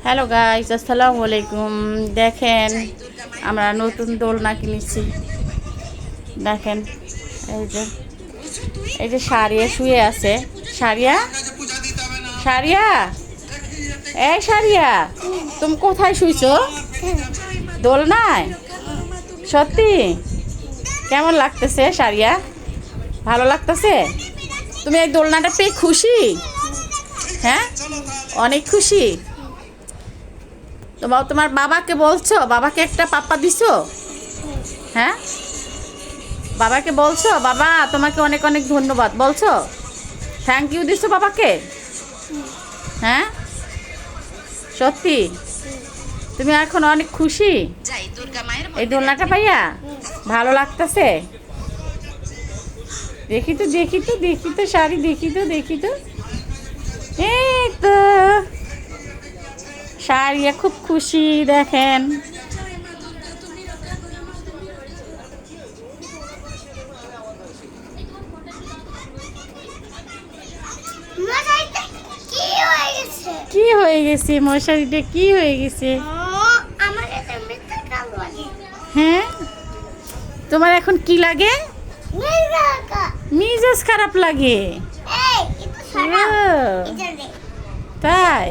Hello guys, আসসালামু আলাইকুম। দেখেন আমরা নতুন দোলনা কিনেছি। দেখেন এই যে সারিয়া শুয়ে আছে। সারিয়া, সারিয়া, এই সারিয়া, তুমি কোথায় শুইছো? দোলনায়? সত্যি? কেমন লাগতেছে সারিয়া? ভালো লাগতেছে? তুমি এই দোলনাটা পেয়ে খুশি? হ্যাঁ, অনেক খুশি। তোমার বাবাকে বলছো? বাবাকে একটা পাপ্পা দিছো? হ্যাঁ, বাবাকে বলছো? বাবা তোমাকে অনেক অনেক ধন্যবাদ বলছো? থ্যাংক ইউ দিছো বাবাকে? হ্যাঁ, সত্যি? তুমি এখন অনেক খুশি এই দোলনাটা পাইয়া? ভালো লাগতেছে? দেখি তো, দেখি তো, দেখি তো শাড়ি, দেখি তো, দেখি তো। এই তো শাড়িয়া খুব খুশি। দেখেন কি হয়ে গেছে, মশারিটা কি হয়ে গেছে? হ্যাঁ, তোমার এখন কি লাগে? মিজাজ খারাপ লাগে? তাই?